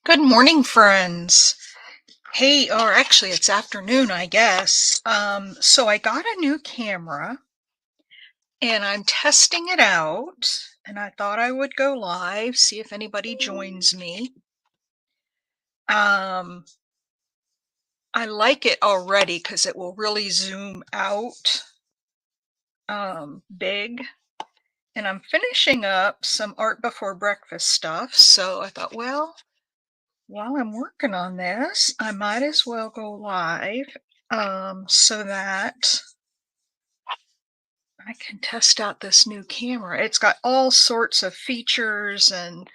Good morning, friends. Hey, or actually it's afternoon, I guess. So I got a new camera and I'm testing it out, and I thought I would go live, see if anybody joins me. Um, I like it already because it will really zoom out big. And I'm finishing up some art before breakfast stuff. So I thought, well, while I'm working on this, I might as well go live so that I can test out this new camera. It's got all sorts of features and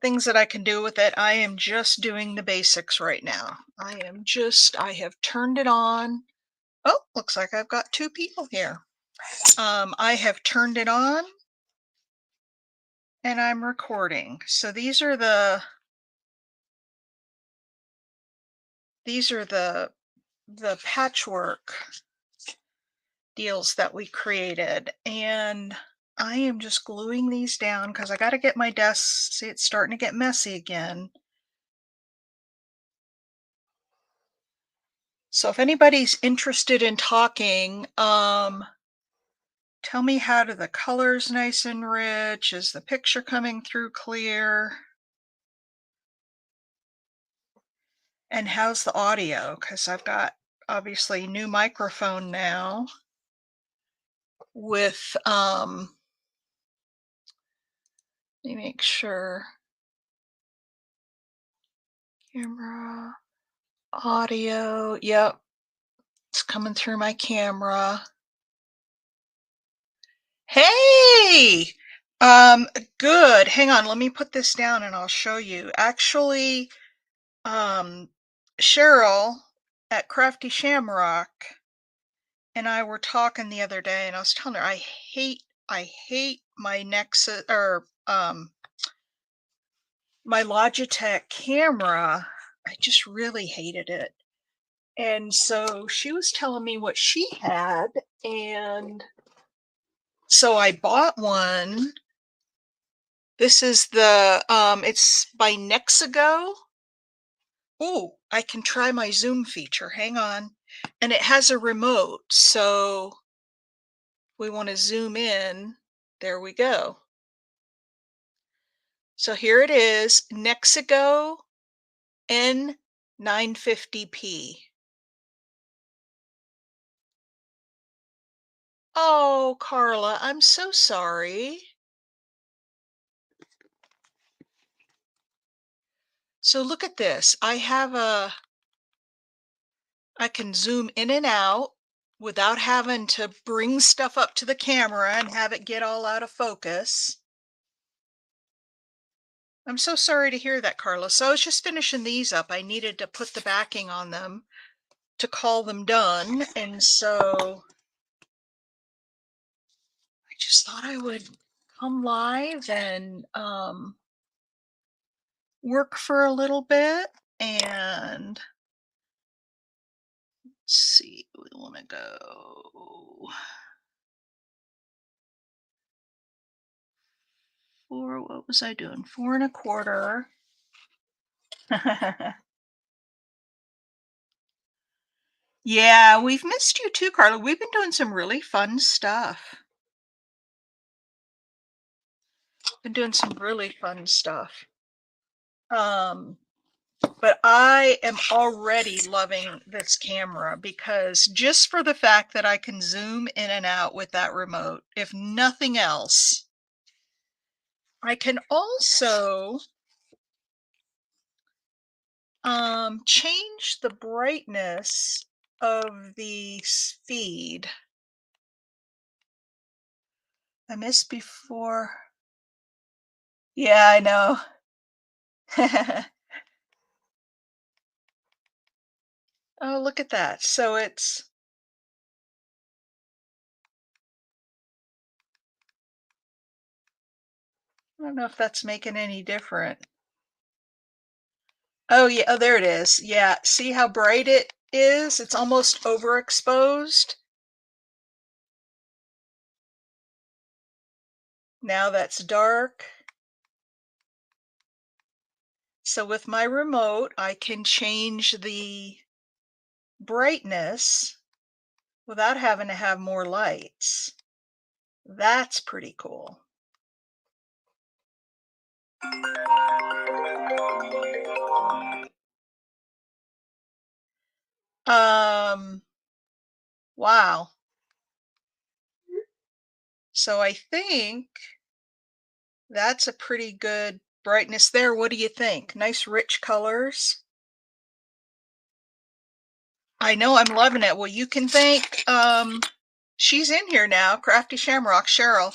things that I can do with it. I am just doing the basics right now. I have turned it on. Oh, looks like I've got two people here. I have turned it on and I'm recording. So these are the patchwork deals that we created, and I am just gluing these down because I got to get my desk. See, it's starting to get messy again. So if anybody's interested in talking, tell me, how do the colors nice and rich? Is the picture coming through clear? And how's the audio? Because I've got obviously new microphone now with let me make sure. Camera, audio. Yep, it's coming through my camera. Hey! Um, Good. Hang on, let me put this down and I'll show you. Actually, um, Cheryl at Crafty Shamrock and I were talking the other day, and I was telling her I hate my Nexus, or my Logitech camera. I just really hated it. And so she was telling me what she had, and so I bought one. This is it's by Nexigo. Oh, I can try my zoom feature. Hang on. And it has a remote. So we want to zoom in. There we go. So here it is, Nexigo N950p. Oh, Carla, I'm so sorry. So look at this. I can zoom in and out without having to bring stuff up to the camera and have it get all out of focus. I'm so sorry to hear that, Carla. So I was just finishing these up. I needed to put the backing on them to call them done. And so I just thought I would come live and work for a little bit. And let's see, we want to go for, what was I doing? 4 1/4. Yeah, we've missed you too, Carla. We've been doing some really fun stuff. Been doing some really fun stuff. Um, but I am already loving this camera because just for the fact that I can zoom in and out with that remote, if nothing else, I can also change the brightness of the feed. I missed before. Yeah, I know. Oh, look at that. So I don't know if that's making any difference. Oh, yeah. Oh, there it is. Yeah. See how bright it is? It's almost overexposed. Now that's dark. So with my remote, I can change the brightness without having to have more lights. That's pretty cool. Um, wow. So I think that's a pretty good brightness there. What do you think? Nice rich colors. I know I'm loving it. Well, you can thank she's in here now, Crafty Shamrock, Cheryl.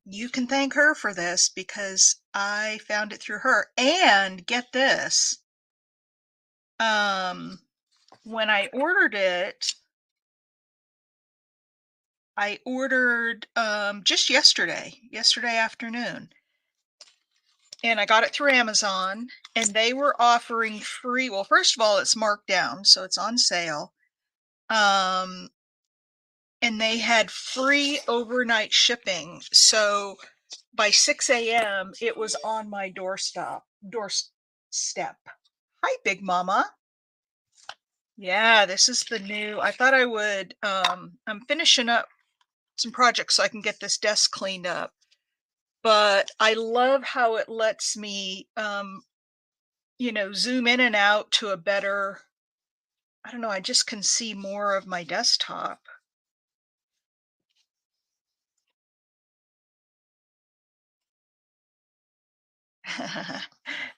You can thank her for this because I found it through her. And get this. When I ordered it, I ordered just yesterday afternoon. And I got it through Amazon, and they were offering free, well, first of all, it's marked down, so it's on sale. Um, and they had free overnight shipping. So by 6 a.m., it was on my doorstep. Hi, Big Mama. Yeah, this is the new, I thought I would, I'm finishing up some projects so I can get this desk cleaned up. But I love how it lets me, zoom in and out to a better, I don't know, I just can see more of my desktop.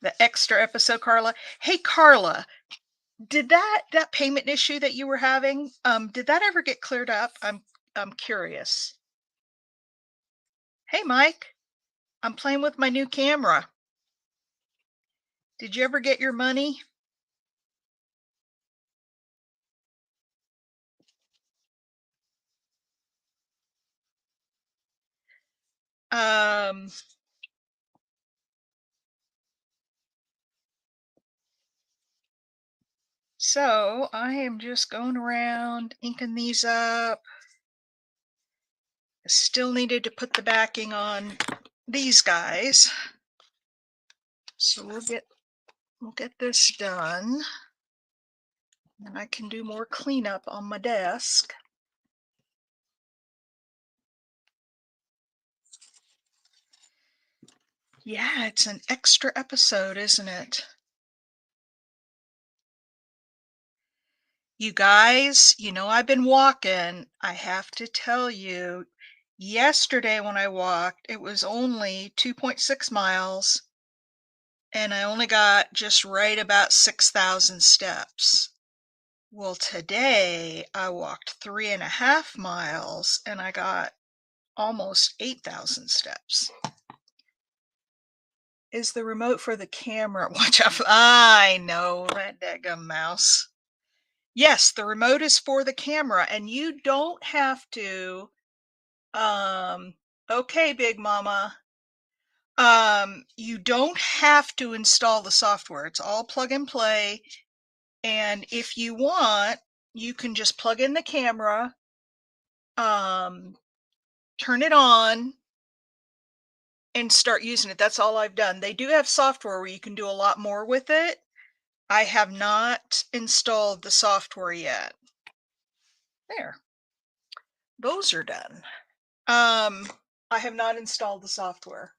The extra episode, Carla. Hey, Carla, did that payment issue that you were having, did that ever get cleared up? I'm curious. Hey, Mike, I'm playing with my new camera. Did you ever get your money? Um, so I am just going around inking these up. Still needed to put the backing on these guys. So we'll get this done. And I can do more cleanup on my desk. Yeah, it's an extra episode, isn't it? You guys, I've been walking. I have to tell you, yesterday when I walked, it was only 2.6 miles, and I only got just right about 6,000 steps. Well, today I walked 3.5 miles and I got almost 8,000 steps. Is the remote for the camera? Watch out. I know that daggum mouse. Yes, the remote is for the camera, and you don't have to. Okay, Big Mama. You don't have to install the software. It's all plug and play. And if you want, you can just plug in the camera, turn it on, and start using it. That's all I've done. They do have software where you can do a lot more with it. I have not installed the software yet. There. Those are done. I have not installed the software.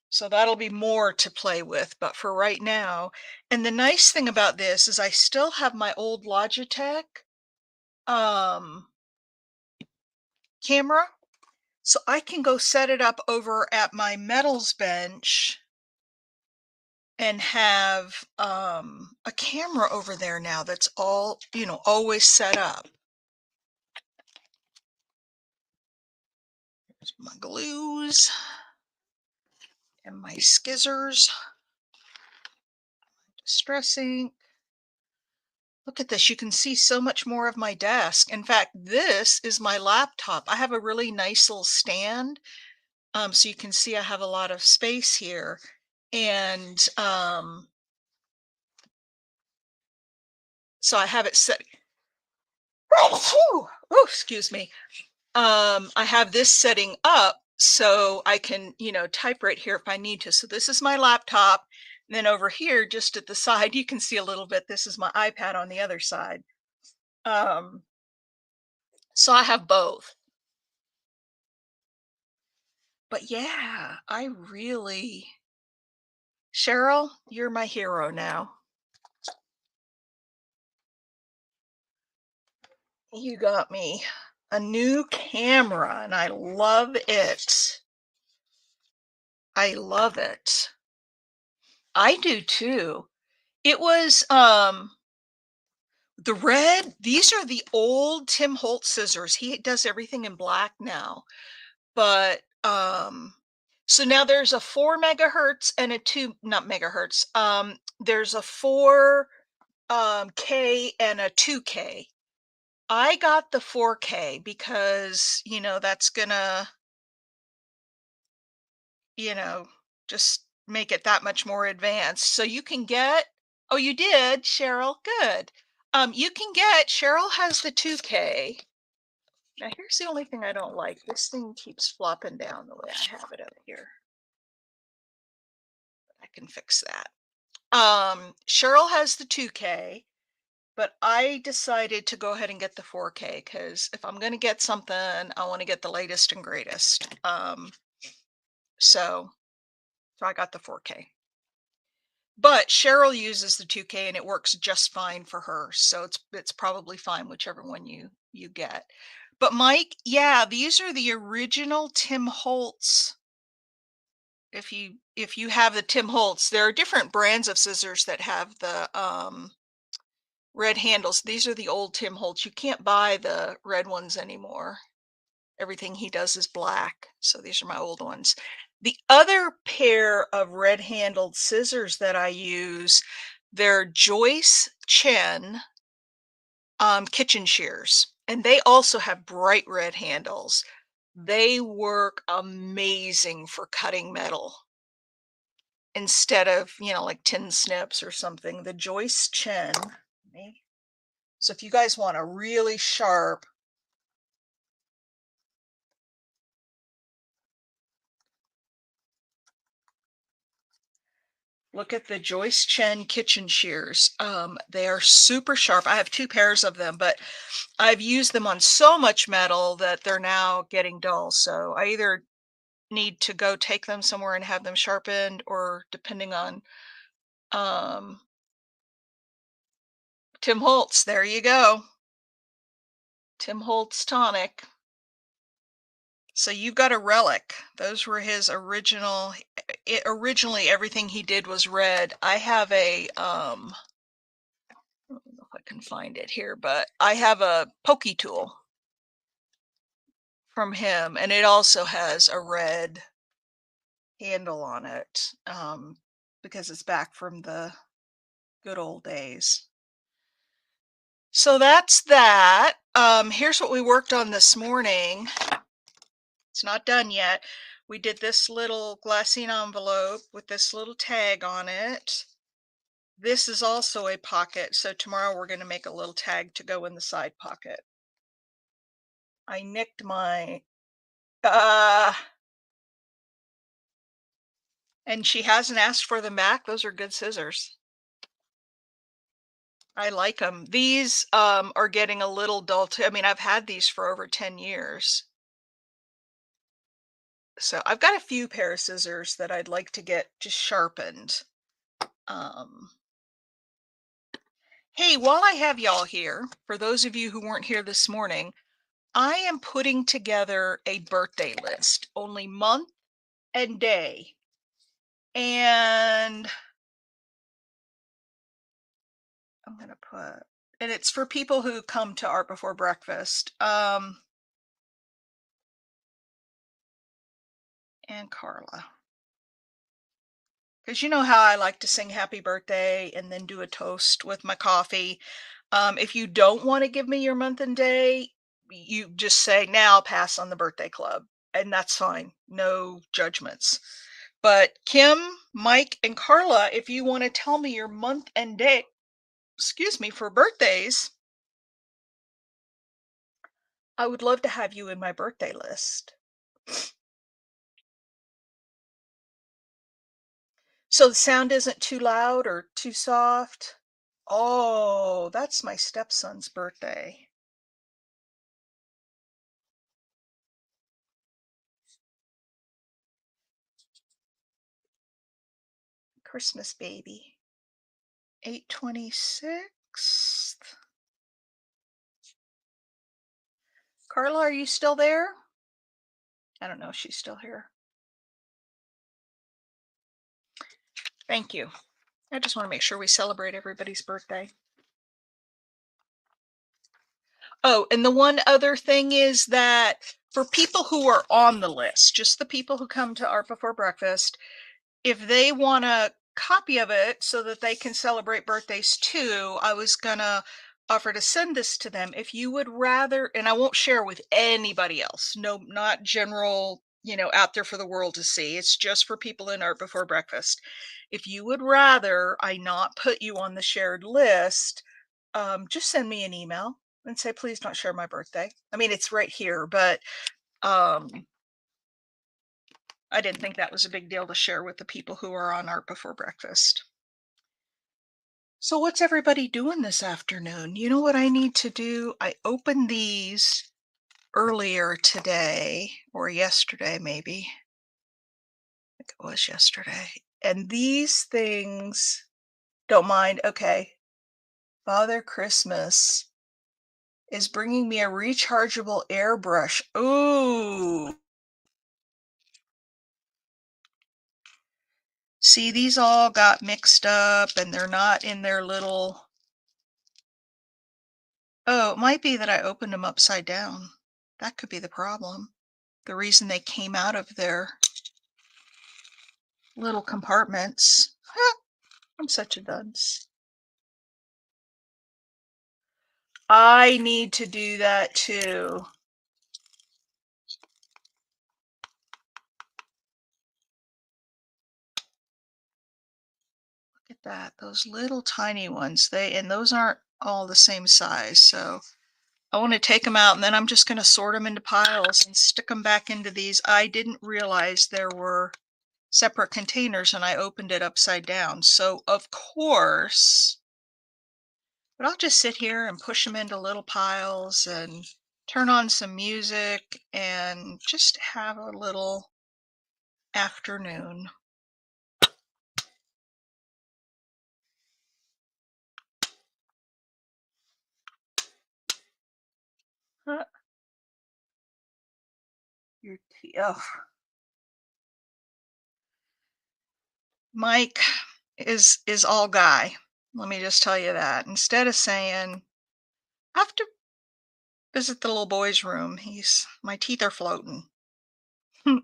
So that'll be more to play with, but for right now, and the nice thing about this is I still have my old Logitech um camera, so I can go set it up over at my metals bench and have a camera over there now that's all, always set up. There's my glues and my skizzers. Distress ink. Look at this. You can see so much more of my desk. In fact, this is my laptop. I have a really nice little stand. So you can see I have a lot of space here. And so I have it set. Oh, excuse me. I have this setting up so I can, type right here if I need to. So this is my laptop. And then over here, just at the side, you can see a little bit. This is my iPad on the other side. Um, so I have both. But yeah, I really, Cheryl, you're my hero now. You got me a new camera and I love it. I love it. I do too. It was the red, these are the old Tim Holtz scissors. He does everything in black now. But so now there's a 4 megahertz and a 2, not megahertz. There's a 4 K and a 2K. I got the 4K because, that's gonna, you know, just make it that much more advanced. So you can get, oh, you did, Cheryl. Good. You can get, Cheryl has the 2K. Now here's the only thing I don't like. This thing keeps flopping down the way I have it up here. I can fix that. Cheryl has the 2K, but I decided to go ahead and get the 4K because if I'm going to get something, I want to get the latest and greatest. So, so I got the 4K. But Cheryl uses the 2K and it works just fine for her. So it's probably fine whichever one you get. But Mike, yeah, these are the original Tim Holtz. If you have the Tim Holtz, there are different brands of scissors that have the red handles. These are the old Tim Holtz. You can't buy the red ones anymore. Everything he does is black. So these are my old ones. The other pair of red-handled scissors that I use, they're Joyce Chen kitchen shears, and they also have bright red handles. They work amazing for cutting metal instead of, like tin snips or something. The Joyce Chen. So if you guys want a really sharp, look at the Joyce Chen kitchen shears. They are super sharp. I have 2 pairs of them, but I've used them on so much metal that they're now getting dull. So I either need to go take them somewhere and have them sharpened, or depending on um, Tim Holtz. There you go. Tim Holtz tonic. So you've got a relic. Those were his original. Originally, everything he did was red. I have a I don't know if I can find it here, but I have a pokey tool from him, and it also has a red handle on it, because it's back from the good old days. So that's that. Here's what we worked on this morning. It's not done yet. We did this little glassine envelope with this little tag on it. This is also a pocket, so tomorrow we're going to make a little tag to go in the side pocket. I nicked my and she hasn't asked for them back. Those are good scissors. I like them. These are getting a little dull too. I mean, I've had these for over 10 years. So I've got a few pair of scissors that I'd like to get just sharpened. Um, hey, while I have y'all here, for those of you who weren't here this morning, I am putting together a birthday list, only month and day. And I'm going to put, and it's for people who come to Art Before Breakfast. And Carla. Because you know how I like to sing happy birthday and then do a toast with my coffee. If you don't want to give me your month and day, you just say, now I'll pass on the birthday club. And that's fine. No judgments. But Kim, Mike, and Carla, if you want to tell me your month and day, excuse me, for birthdays, I would love to have you in my birthday list. So the sound isn't too loud or too soft? Oh, that's my stepson's birthday. Christmas baby. 8/26. Carla, are you still there? I don't know if she's still here. Thank you. I just want to make sure we celebrate everybody's birthday. Oh, and the one other thing is that for people who are on the list, just the people who come to Art Before Breakfast, if they want a copy of it so that they can celebrate birthdays too, I was gonna offer to send this to them. If you would rather, and I won't share with anybody else, no, not general, out there for the world to see. It's just for people in Art Before Breakfast. If you would rather I not put you on the shared list, just send me an email and say, please don't share my birthday. I mean, it's right here, but um, I didn't think that was a big deal to share with the people who are on Art Before Breakfast. So, what's everybody doing this afternoon? You know what I need to do? I opened these earlier today or yesterday, maybe. I think it was yesterday. And these things don't mind. Okay. Father Christmas is bringing me a rechargeable airbrush. Ooh. See, these all got mixed up and they're not in their little. Oh, it might be that I opened them upside down. That could be the problem. The reason they came out of their little compartments. I'm such a dunce. I need to do that too. Look at that. Those little tiny ones. And those aren't all the same size. So I want to take them out and then I'm just going to sort them into piles and stick them back into these. I didn't realize there were separate containers and I opened it upside down. So of course, but I'll just sit here and push them into little piles and turn on some music and just have a little afternoon. Huh, your tea. Oh, Mike is all guy. Let me just tell you that. Instead of saying, I have to visit the little boy's room, my teeth are floating. All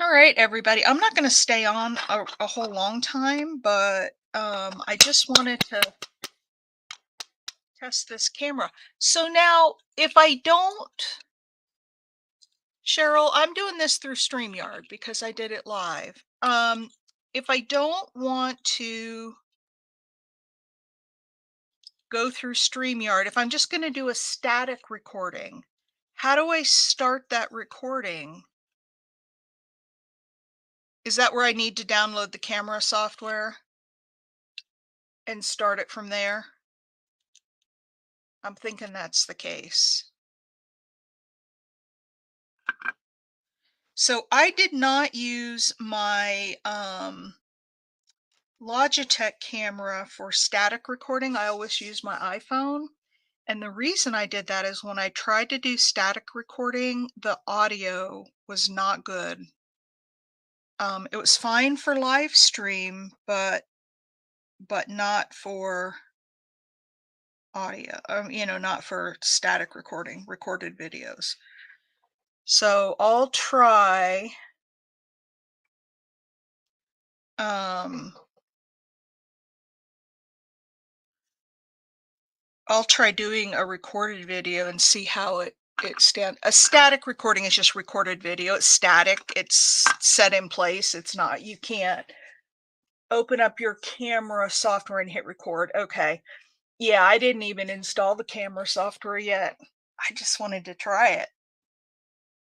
right, everybody. I'm not going to stay on a whole long time, but I just wanted to test this camera. So now, if I don't, Cheryl, I'm doing this through StreamYard because I did it live. If I don't want to go through StreamYard, if I'm just going to do a static recording, how do I start that recording? Is that where I need to download the camera software and start it from there? I'm thinking that's the case. So I did not use my Logitech camera for static recording. I always use my iPhone. And the reason I did that is when I tried to do static recording, the audio was not good. It was fine for live stream, but not for audio. Not for static recording, recorded videos. So um I'll try doing a recorded video and see how it stand. A static recording is just recorded video. It's static. It's set in place. It's not. You can't open up your camera software and hit record. Okay. Yeah, I didn't even install the camera software yet. I just wanted to try it.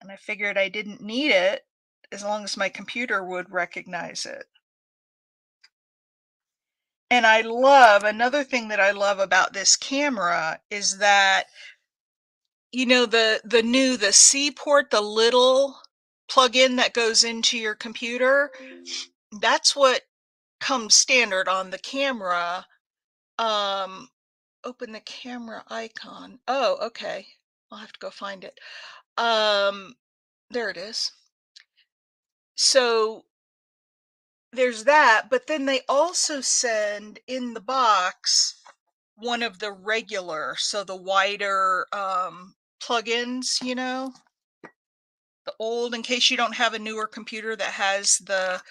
and I figured I didn't need it as long as my computer would recognize it. And I love another thing that I love about this camera is that, the C port, the little plug-in that goes into your computer, that's what comes standard on the camera. Um, Open the camera icon. Oh, okay. I'll have to go find it. Um, there it is. So there's that, but then they also send in the box one of the regular, so the wider plugins, the old, in case you don't have a newer computer that has the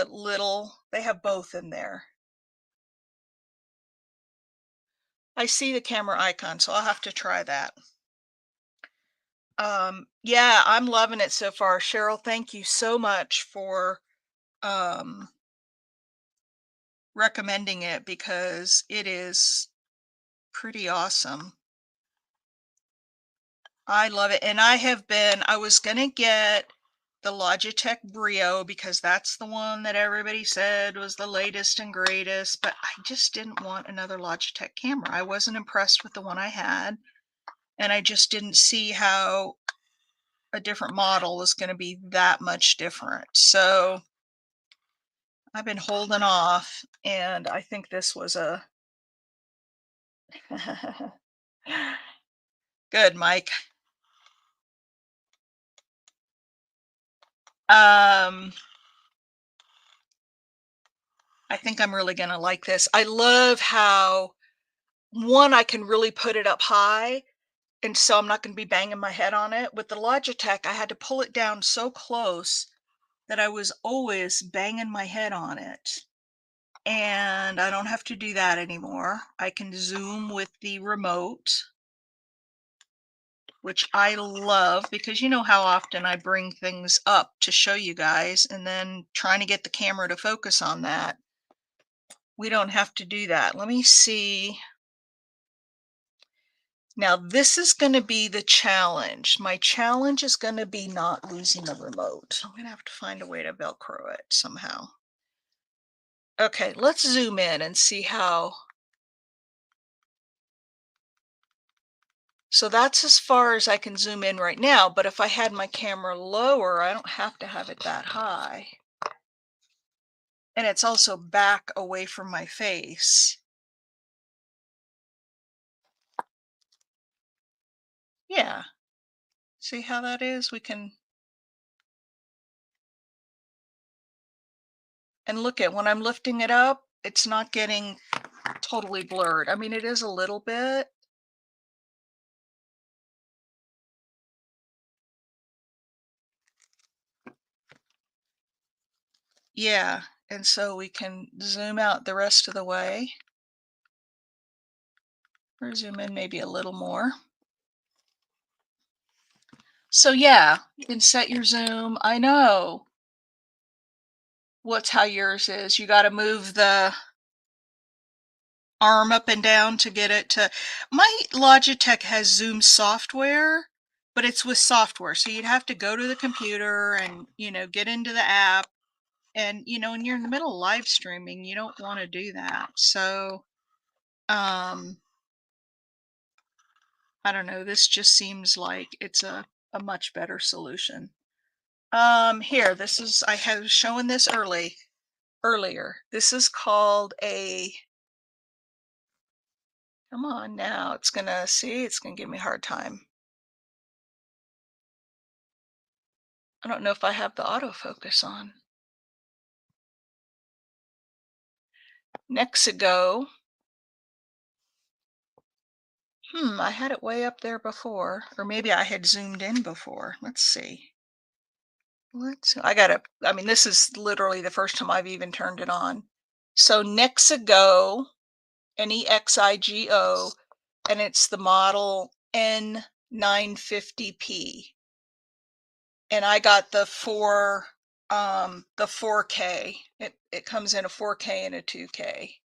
little, they have both in there. I see the camera icon, so I'll have to try that. Yeah, I'm loving it so far. Cheryl, thank you so much for um recommending it because it is pretty awesome. I love it. And I was going to get the Logitech Brio because that's the one that everybody said was the latest and greatest, but I just didn't want another Logitech camera. I wasn't impressed with the one I had, and I just didn't see how a different model was going to be that much different. So I've been holding off, and I think this was a good, Mike. Um, I think I'm really gonna like this. I love how, one, I can really put it up high, and so I'm not gonna be banging my head on it. With the Logitech, I had to pull it down so close that I was always banging my head on it. And I don't have to do that anymore. I can zoom with the remote, which I love because you know how often I bring things up to show you guys and then trying to get the camera to focus on that. We don't have to do that. Let me see. Now, this is going to be the challenge. My challenge is going to be not losing the remote. I'm going to have to find a way to Velcro it somehow. Okay, let's zoom in and see how. So that's as far as I can zoom in right now, but if I had my camera lower, I don't have to have it that high. And it's also back away from my face. Yeah. See how that is? We can, and look at when I'm lifting it up, it's not getting totally blurred. I mean, it is a little bit. Yeah. And so we can zoom out the rest of the way, or zoom in maybe a little more. So yeah, you can set your zoom. I know what's how yours is. You got to move the arm up and down to get it to. My Logitech has Zoom software, but it's with software. So you'd have to go to the computer and, get into the app. And, when you're in the middle of live streaming, you don't want to do that. So, um, I don't know. This just seems like it's a much better solution. Here, this is, I was showing this earlier. This is called a, come on now, it's gonna give me a hard time. I don't know if I have the autofocus on. Nexigo. I had it way up there before, or maybe I had zoomed in before. Let's see. I mean, this is literally the first time I've even turned it on. So Nexigo, Nexigo, and it's the model N950P. And I got the 4K. It comes in a 4K and a 2K.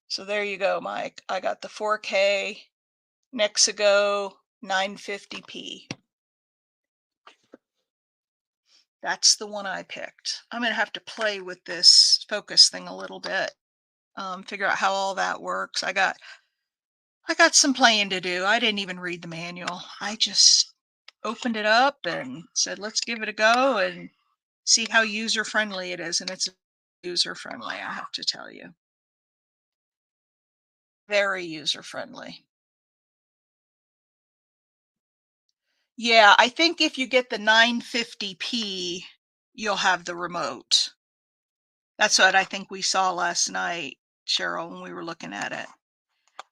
So there you go, Mike. I got the 4K Nexigo 950p. That's the one I picked. I'm gonna have to play with this focus thing a little bit, figure out how all that works. I got some playing to do. I didn't even read the manual. I just opened it up and said, let's give it a go and see how user friendly it is. And it's user friendly, I have to tell you. Very user friendly. Yeah, I think if you get the 950p, you'll have the remote. That's what I think we saw last night, Cheryl, when we were looking at it.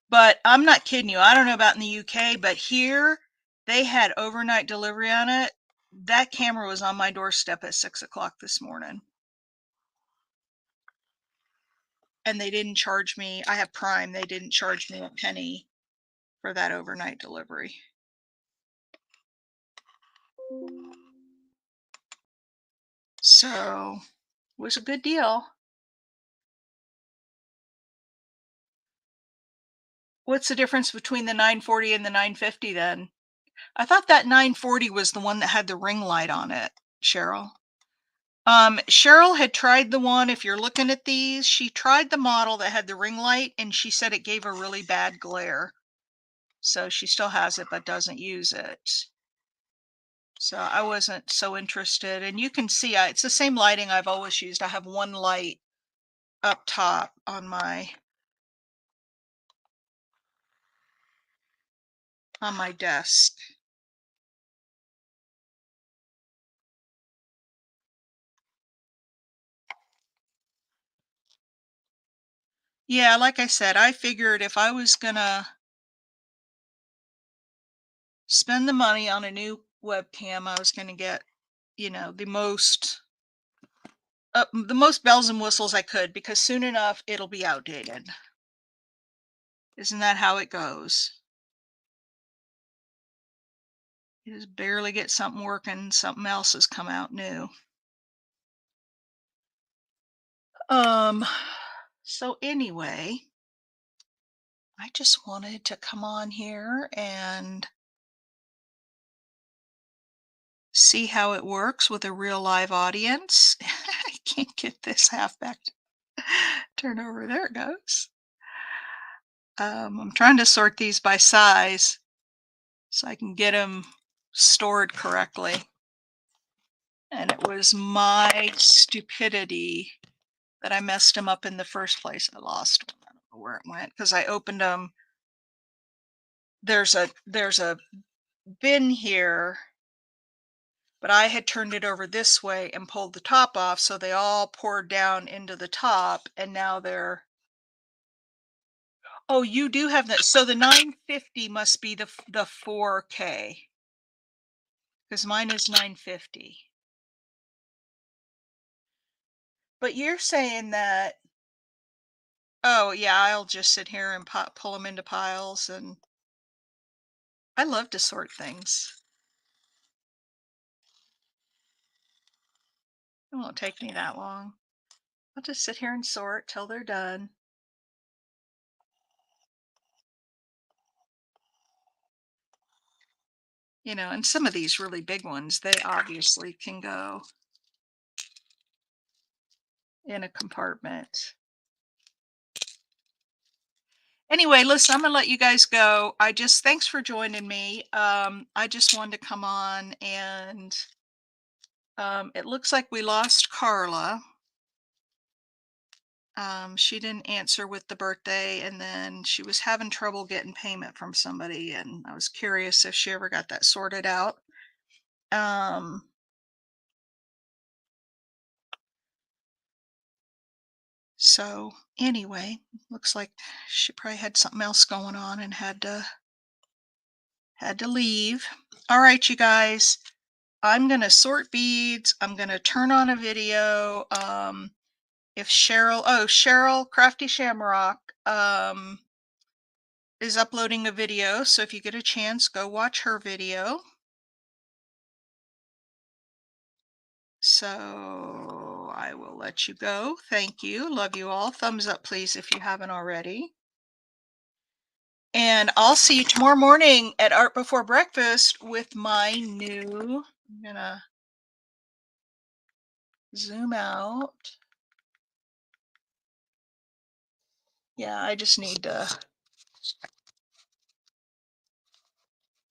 But I'm not kidding you. I don't know about in the UK, but here they had overnight delivery on it. That camera was on my doorstep at 6 o'clock this morning. And they didn't charge me. I have Prime. They didn't charge me a penny for that overnight delivery. So it was a good deal. What's the difference between the 940 and the 950 then? I thought that 940 was the one that had the ring light on it, Cheryl. Cheryl had tried the one, if you're looking at these, she tried the model that had the ring light and she said it gave a really bad glare. So she still has it but doesn't use it. So I wasn't so interested. And you can see it's the same lighting I've always used. I have one light up top on my desk. Yeah, like I said, I figured if I was gonna spend the money on a new webcam, I was gonna get, the most bells and whistles I could, because soon enough it'll be outdated. Isn't that how it goes? You just barely get something working, something else has come out new. Um, so anyway, I just wanted to come on here and see how it works with a real live audience. I can't get this half back. Turn over. There it goes. I'm trying to sort these by size so I can get them stored correctly. And it was my stupidity that I messed them up in the first place. I lost one. I don't know where it went because I opened them. There's a bin here, but I had turned it over this way and pulled the top off, so they all poured down into the top, and now they're. Oh, you do have that. So the 950 must be the 4K because mine is 950. But you're saying that. Oh yeah, I'll just sit here and pull them into piles, and I love to sort things. It won't take me that long. I'll just sit here and sort till they're done. And some of these really big ones, they obviously can go in a compartment. Anyway, listen, I'm gonna let you guys go. Thanks for joining me. I just wanted to come on and it looks like we lost Carla. She didn't answer with the birthday, and then she was having trouble getting payment from somebody, and I was curious if she ever got that sorted out. Um, so anyway, looks like she probably had something else going on and had to leave. All right, you guys. I'm gonna sort beads. I'm gonna turn on a video. If Cheryl Crafty Shamrock is uploading a video, so if you get a chance, go watch her video. So I will let you go. Thank you. Love you all. Thumbs up, please, if you haven't already. And I'll see you tomorrow morning at Art Before Breakfast with my new, I'm gonna zoom out. Yeah, I just need to,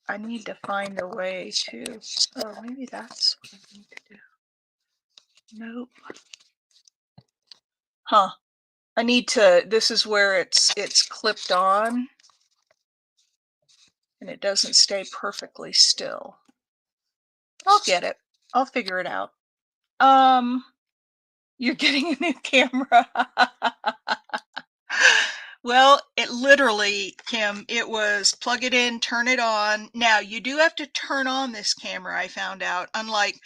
I need to find a way to, oh, maybe that's what I need to do. Nope. Huh. I need to, this is where it's clipped on and it doesn't stay perfectly still. I'll get it. I'll figure it out. Um, you're getting a new camera. Well, it literally, Kim, it was plug it in, turn it on. Now, you do have to turn on this camera, I found out, unlike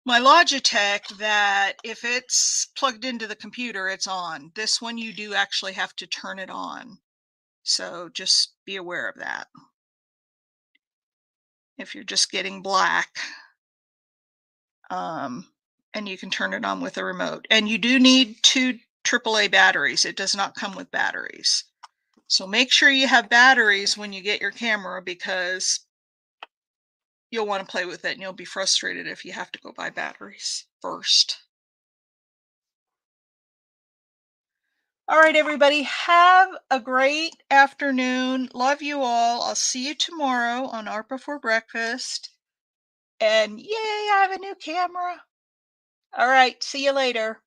my Logitech, that if it's plugged into the computer, it's on. This one, you do actually have to turn it on. So just be aware of that. If you're just getting black, um, and you can turn it on with a remote. And you do need two AAA batteries. It does not come with batteries. So make sure you have batteries when you get your camera because you'll want to play with it and you'll be frustrated if you have to go buy batteries first. All right, everybody, have a great afternoon. Love you all. I'll see you tomorrow on Art Before Breakfast. And yay, I have a new camera. All right, see you later.